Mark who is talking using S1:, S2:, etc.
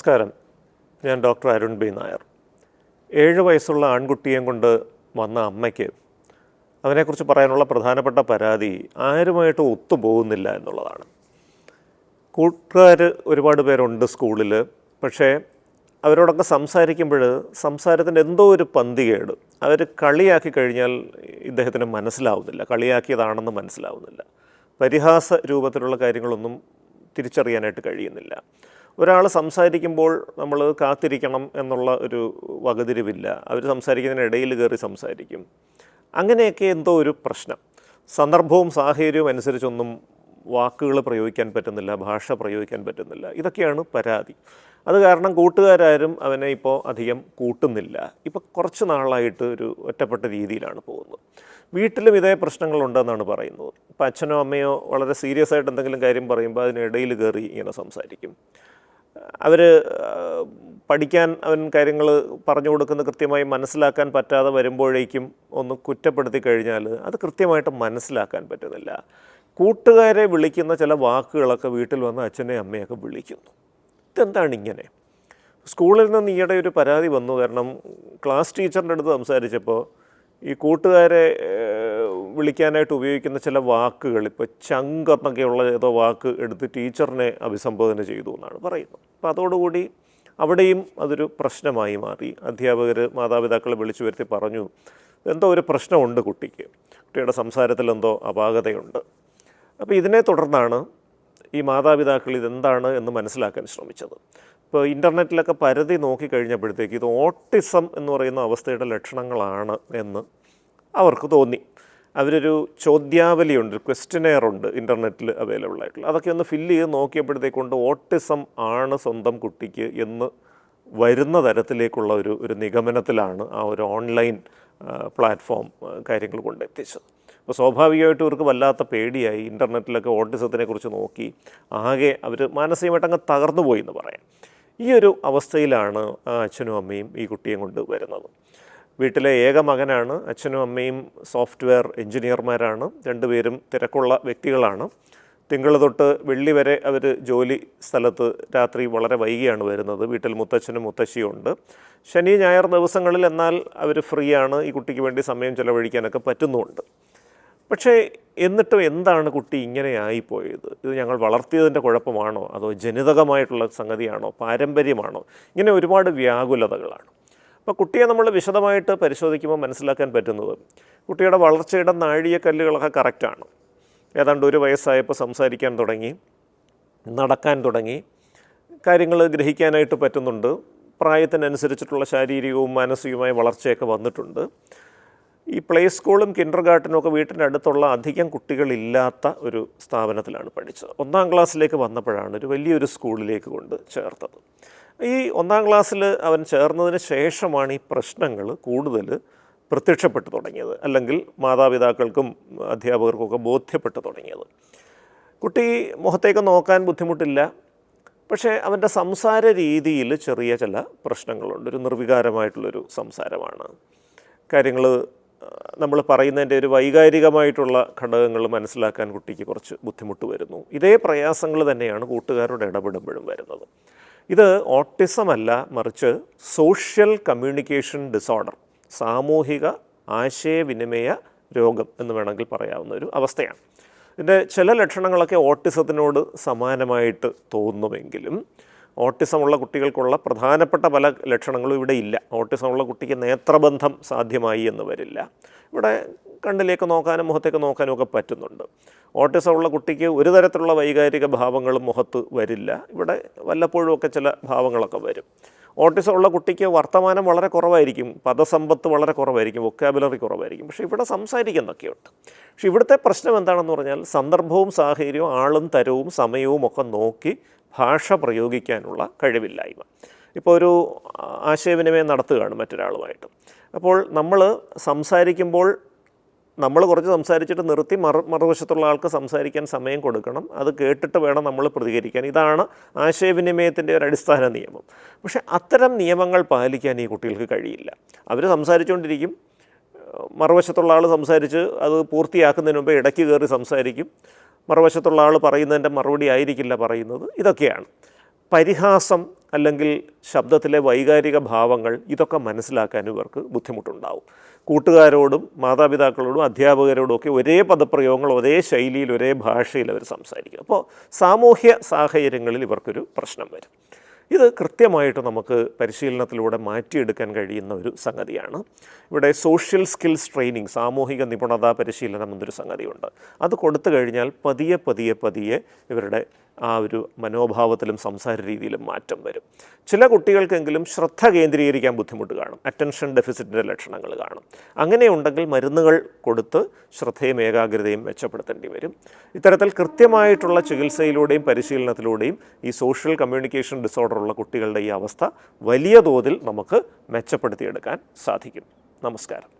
S1: നമസ്കാരം. ഞാൻ doctor Arun B Nair. 7 വയസ്സുള്ള ആൺകുട്ടിയെ കൊണ്ട് വന്ന അമ്മയ്ക്ക് അവനെക്കുറിച്ച് പറയാനുള്ള പ്രധാനപ്പെട്ട പരാതി ആരുമായിട്ട് ഒത്തുപോകുന്നില്ല എന്നുള്ളതാണ്. കൂട്ടുകാർ ഒരുപാട് പേരുണ്ട് സ്കൂളിൽ. പക്ഷേ അവരോടൊക്കെ സംസാരിക്കുമ്പോൾ സംസാരത്തിൻ്റെ എന്തോ ഒരു പന്തികേട്. അവർ കളിയാക്കി കഴിഞ്ഞാൽ ഇദ്ദേഹത്തിന് മനസ്സിലാവുന്നില്ല, കളിയാക്കിയതാണെന്ന് മനസ്സിലാവുന്നില്ല. പരിഹാസ രൂപത്തിലുള്ള കാര്യങ്ങളൊന്നും തിരിച്ചറിയാനായിട്ട് കഴിയുന്നില്ല. ഒരാൾ സംസാരിക്കുമ്പോൾ നമ്മൾ കാത്തിരിക്കണം എന്നുള്ള ഒരു വകതിരിവില്ല. അവർ സംസാരിക്കുന്നതിനിടയിൽ കയറി സംസാരിക്കും. അങ്ങനെയൊക്കെ എന്തോ ഒരു പ്രശ്നം. സന്ദർഭവും സാഹചര്യവും അനുസരിച്ചൊന്നും വാക്കുകൾ പ്രയോഗിക്കാൻ പറ്റുന്നില്ല, ഭാഷ പ്രയോഗിക്കാൻ പറ്റുന്നില്ല. ഇതൊക്കെയാണ് പരാതി. അത് കാരണം കൂട്ടുകാരും അവനെ ഇപ്പോൾ അധികം കൂട്ടുന്നില്ല. ഇപ്പോൾ കുറച്ച് നാളായിട്ട് ഒരു ഒറ്റപ്പെട്ട രീതിയിലാണ് പോകുന്നത്. വീട്ടിലും ഇതേ പ്രശ്നങ്ങളുണ്ടെന്നാണ് പറയുന്നത്. ഇപ്പോൾ അച്ഛനോ അമ്മയോ വളരെ സീരിയസ് ആയിട്ട് എന്തെങ്കിലും കാര്യം പറയുമ്പോൾ അതിനിടയിൽ കയറി ഇങ്ങനെ സംസാരിക്കും. അവർ പഠിക്കാൻ അവൻ കാര്യങ്ങൾ പറഞ്ഞു കൊടുക്കുന്ന കൃത്യമായി മനസ്സിലാക്കാൻ പറ്റാതെ വരുമ്പോഴേക്കും ഒന്ന് കുറ്റപ്പെടുത്തി കഴിഞ്ഞാൽ അത് കൃത്യമായിട്ട് മനസ്സിലാക്കാൻ പറ്റുന്നില്ല. കൂട്ടുകാരെ വിളിക്കുന്ന ചില വാക്കുകളൊക്കെ വീട്ടിൽ വന്ന് അച്ഛനെയും അമ്മയൊക്കെ വിളിക്കുന്നു. ഇതെന്താണ് ഇങ്ങനെ? സ്കൂളിൽ നിന്ന് ഈയിടെ ഒരു പരാതി വന്നു. കാരണം ക്ലാസ് ടീച്ചറിൻ്റെ അടുത്ത് സംസാരിച്ചപ്പോൾ ഈ കൂട്ടുകാരെ വിളിക്കാനായിട്ട് ഉപയോഗിക്കുന്ന ചില വാക്കുകൾ, ഇപ്പോൾ ചങ്ക് എന്നൊക്കെയുള്ള ഏതോ വാക്ക് എടുത്ത് ടീച്ചറിനെ അഭിസംബോധന ചെയ്തു എന്നാണ് പറയുന്നത്. അപ്പോൾ അതോടുകൂടി അവിടെയും അതൊരു പ്രശ്നമായി മാറി. അധ്യാപകർ മാതാപിതാക്കളെ വിളിച്ചു വരുത്തി പറഞ്ഞു, എന്തോ ഒരു പ്രശ്നമുണ്ട് കുട്ടിയുടെ സംസാരത്തിൽ എന്തോ അപാകതയുണ്ട്. അപ്പോൾ ഇതിനെ തുടർന്നാണ് ഈ മാതാപിതാക്കൾ ഇതെന്താണ് എന്ന് മനസ്സിലാക്കാൻ ശ്രമിച്ചത്. ഇപ്പോൾ ഇൻ്റർനെറ്റിലൊക്കെ പരതി നോക്കിക്കഴിഞ്ഞപ്പോഴത്തേക്ക് ഇത് ഓട്ടിസം എന്ന് പറയുന്ന അവസ്ഥയുടെ ലക്ഷണങ്ങളാണ് എന്ന് അവർക്ക് തോന്നി. അവരൊരു ചോദ്യാവലിയുണ്ട്, ക്വസ്റ്റ്യനെയറുണ്ട് ഇൻ്റർനെറ്റിൽ അവൈലബിൾ ആയിട്ടുള്ള. അതൊക്കെ ഒന്ന് ഫില്ല് ചെയ്ത് നോക്കിയപ്പോഴത്തേക്കൊണ്ട് ഓട്ടിസം ആണ് സ്വന്തം കുട്ടിക്ക് എന്ന് വരുന്ന തരത്തിലേക്കുള്ള ഒരു നിഗമനത്തിലാണ് ആ ഒരു ഓൺലൈൻ പ്ലാറ്റ്ഫോം കാര്യങ്ങൾ കൊണ്ടെത്തിച്ചത്. അപ്പോൾ സ്വാഭാവികമായിട്ടും ഇവർക്ക് വല്ലാത്ത പേടിയായി. ഇൻ്റർനെറ്റിലൊക്കെ ഓട്ടിസത്തിനെക്കുറിച്ച് നോക്കി ആകെ അവർ മാനസികമായിട്ട് അങ്ങ് തകർന്നു പോയി എന്ന് പറയാം. ഈ ഒരു അവസ്ഥയിലാണ് ആ അച്ഛനും അമ്മയും ഈ കുട്ടിയെ കൊണ്ട് വരുന്നത്. വീട്ടിലെ ഏക മകനാണ്. അച്ഛനും അമ്മയും സോഫ്റ്റ്വെയർ എഞ്ചിനീയർമാരാണ്. രണ്ടുപേരും തിരക്കുള്ള വ്യക്തികളാണ്. തിങ്കൾ തൊട്ട് വെള്ളി വരെ അവർ ജോലി സ്ഥലത്ത് രാത്രി വളരെ വൈകിയാണ് വരുന്നത്. വീട്ടിൽ മുത്തച്ഛനും മുത്തശ്ശിയും ഉണ്ട്. ശനി ഞായർ ദിവസങ്ങളിൽ എന്നാൽ അവർ ഫ്രീ ആണ്. ഈ കുട്ടിക്ക് വേണ്ടി സമയം ചെലവഴിക്കാനൊക്കെ പറ്റുന്നുമുണ്ട്. പക്ഷേ എന്നിട്ടും എന്താണ് കുട്ടി ഇങ്ങനെ ആയിപ്പോയത്? ഇത് ഞങ്ങൾ വളർത്തിയതിൻ്റെ കുഴപ്പമാണോ, അതോ ജനിതകമായിട്ടുള്ള സംഗതിയാണോ, പാരമ്പര്യമാണോ? ഇങ്ങനെ ഒരുപാട് വ്യാകുലതകളാണ്. അപ്പോൾ കുട്ടിയെ നമ്മൾ വിശദമായിട്ട് പരിശോധിക്കുമ്പോൾ മനസ്സിലാക്കാൻ പറ്റുന്നത് കുട്ടിയുടെ വളർച്ചയുടെ നാഴികക്കല്ലുകളൊക്കെ കറക്റ്റാണ്. ഏതാണ്ട് 1 വയസ്സായപ്പോൾ സംസാരിക്കാൻ തുടങ്ങി, നടക്കാൻ തുടങ്ങി, കാര്യങ്ങൾ ഗ്രഹിക്കാനായിട്ട് പറ്റുന്നുണ്ട്. പ്രായത്തിനനുസരിച്ചിട്ടുള്ള ശാരീരികവും മാനസികവുമായ വളർച്ചയൊക്കെ വന്നിട്ടുണ്ട്. ഈ പ്ലേ സ്കൂളും കിൻഡർ ഗാർട്ടനും ഒക്കെ വീട്ടിൻ്റെ അടുത്തുള്ള അധികം കുട്ടികളില്ലാത്ത ഒരു സ്ഥാപനത്തിലാണ് പഠിച്ചത്. 1-ാം ക്ലാസ്സിലേക്ക് വന്നപ്പോഴാണ് ഒരു വലിയൊരു സ്കൂളിലേക്ക് കൊണ്ട് ചേർത്തത്. ഈ 1-ാം ക്ലാസ്സിൽ അവൻ ചേർന്നതിന് ശേഷമാണ് ഈ പ്രശ്നങ്ങൾ കൂടുതൽ പ്രത്യക്ഷപ്പെട്ടു തുടങ്ങിയത്, അല്ലെങ്കിൽ മാതാപിതാക്കൾക്കും അധ്യാപകർക്കൊക്കെ ബോധ്യപ്പെട്ടു തുടങ്ങിയത്. കുട്ടി മുഖത്തേക്ക് നോക്കാൻ ബുദ്ധിമുട്ടില്ല, പക്ഷേ അവൻ്റെ സംസാര രീതിയിൽ ചെറിയ ചില പ്രശ്നങ്ങളുണ്ട്. ഒരു നിർവികാരമായിട്ടുള്ളൊരു സംസാരമാണ്. കാര്യങ്ങൾ നമ്മൾ പറയുന്നതിൻ്റെ ഒരു വൈകാരികമായിട്ടുള്ള ഘടകങ്ങൾ മനസ്സിലാക്കാൻ കുട്ടിക്ക് കുറച്ച് ബുദ്ധിമുട്ട് വരുന്നു. ഇതേ പ്രയാസങ്ങൾ തന്നെയാണ് കൂട്ടുകാരോട് ഇടപെടുമ്പോഴും വരുന്നത്. ഇത് ഓട്ടിസം അല്ല, മറിച്ച് സോഷ്യൽ കമ്മ്യൂണിക്കേഷൻ ഡിസോർഡർ, സാമൂഹിക ആശയവിനിമയ രോഗം എന്ന് വേണമെങ്കിൽ പറയാവുന്ന ഒരു അവസ്ഥയാണ്. ഇതിൻ്റെ ചില ലക്ഷണങ്ങളൊക്കെ ഓട്ടിസത്തിനോട് സമാനമായിട്ട് തോന്നുമെങ്കിലും ഓട്ടിസമുള്ള കുട്ടികൾക്കുള്ള പ്രധാനപ്പെട്ട പല ലക്ഷണങ്ങളും ഇവിടെ ഇല്ല. ഓട്ടിസമുള്ള കുട്ടിക്ക് നേത്രബന്ധം സാധ്യമായി എന്ന് വരില്ല. ഇവിടെ കണ്ണിലേക്ക് നോക്കാനും മുഖത്തേക്ക് നോക്കാനും ഒക്കെ പറ്റുന്നുണ്ട്. ഓട്ടിസമുള്ള കുട്ടിക്ക് ഒരു തരത്തിലുള്ള വൈകാരിക ഭാവങ്ങളും മുഖത്ത് വരില്ല. ഇവിടെ വല്ലപ്പോഴും ഒക്കെ ചില ഭാവങ്ങളൊക്കെ വരും. ഓട്ടിസമുള്ള കുട്ടിക്ക് വർത്തമാനം വളരെ കുറവായിരിക്കും, പദസമ്പത്ത് വളരെ കുറവായിരിക്കും, വൊക്കാബുലറി കുറവായിരിക്കും. പക്ഷേ ഇവിടെ സംസാരിക്കുന്നൊക്കെയുണ്ട്. പക്ഷേ ഇവിടുത്തെ പ്രശ്നം എന്താണെന്ന് പറഞ്ഞാൽ സന്ദർഭവും സാഹചര്യവും ആളും തരവും സമയവും ഒക്കെ നോക്കി ഭാഷ പ്രയോഗിക്കാനുള്ള കഴിവില്ലായ്മ. ഇപ്പോൾ ഒരു ആശയവിനിമയം നടത്തുകയാണ് മറ്റൊരാളുമായിട്ട്. അപ്പോൾ നമ്മൾ സംസാരിക്കുമ്പോൾ നമ്മൾ കുറച്ച് സംസാരിച്ചിട്ട് നിർത്തി മറുവശത്തുള്ള ആൾക്ക് സംസാരിക്കാൻ സമയം കൊടുക്കണം. അത് കേട്ടിട്ട് വേണം നമ്മൾ പ്രതികരിക്കാൻ. ഇതാണ് ആശയവിനിമയത്തിൻ്റെ ഒരു അടിസ്ഥാന നിയമം. പക്ഷേ അത്തരം നിയമങ്ങൾ പാലിക്കാൻ ഈ കുട്ടികൾക്ക് കഴിയില്ല. അവർ സംസാരിച്ചുകൊണ്ടിരിക്കും, മറുവശത്തുള്ള ആൾ സംസാരിച്ച് അത് പൂർത്തിയാക്കുന്നതിന് മുമ്പ് ഇടയ്ക്ക് കയറി സംസാരിക്കും. മറുവശത്തുള്ള ആൾ പറയുന്നതിൻ്റെ മറുപടി ആയിരിക്കില്ല പറയുന്നത്. ഇതൊക്കെയാണ് പരിഹാസം, അല്ലെങ്കിൽ ശബ്ദത്തിലെ വൈകാരിക ഭാവങ്ങൾ ഇതൊക്കെ മനസ്സിലാക്കാൻ ഇവർക്ക് ബുദ്ധിമുട്ടുണ്ടാവും. കൂട്ടുകാരോടും മാതാപിതാക്കളോടും അധ്യാപകരോടും ഒക്കെ ഒരേ പദപ്രയോഗങ്ങൾ, ഒരേ ശൈലിയിൽ, ഒരേ ഭാഷയിൽ അവർ സംസാരിക്കും. അപ്പോൾ സാമൂഹ്യ സാഹചര്യങ്ങളിൽ ഇവർക്കൊരു പ്രശ്നം വരും. ഇത് കൃത്യമായിട്ട് നമുക്ക് പരിശീലനത്തിലൂടെ മാറ്റിയെടുക്കാൻ കഴിയുന്ന ഒരു സംഗതിയാണ്. ഇവിടെ സോഷ്യൽ സ്കിൽസ് ട്രെയിനിങ്, സാമൂഹിക നിപുണതാ പരിശീലനം എന്നൊരു സംഗതിയുണ്ട്. അത് കൊടുത്തു കഴിഞ്ഞാൽ പതിയെ പതിയെ പതിയെ ഇവരുടെ ആ ഒരു മനോഭാവത്തിലും സംസാര രീതിയിലും മാറ്റം വരും. ചില കുട്ടികൾക്കെങ്കിലും ശ്രദ്ധ കേന്ദ്രീകരിക്കാൻ ബുദ്ധിമുട്ട് കാണും, അറ്റൻഷൻ ഡെഫിസിറ്റിൻ്റെ ലക്ഷണങ്ങൾ കാണും. അങ്ങനെയുണ്ടെങ്കിൽ മരുന്നുകൾ കൊടുത്ത് ശ്രദ്ധയും ഏകാഗ്രതയും മെച്ചപ്പെടുത്തേണ്ടി വരും. ഇത്തരത്തിൽ കൃത്യമായിട്ടുള്ള ചികിത്സയിലൂടെയും പരിശീലനത്തിലൂടെയും ഈ സോഷ്യൽ കമ്മ്യൂണിക്കേഷൻ ഡിസോർഡർ ഉള്ള കുട്ടികളുടെ ഈ അവസ്ഥ വലിയ തോതിൽ നമുക്ക് മെച്ചപ്പെടുത്തിയെടുക്കാൻ സാധിക്കും. നമസ്കാരം.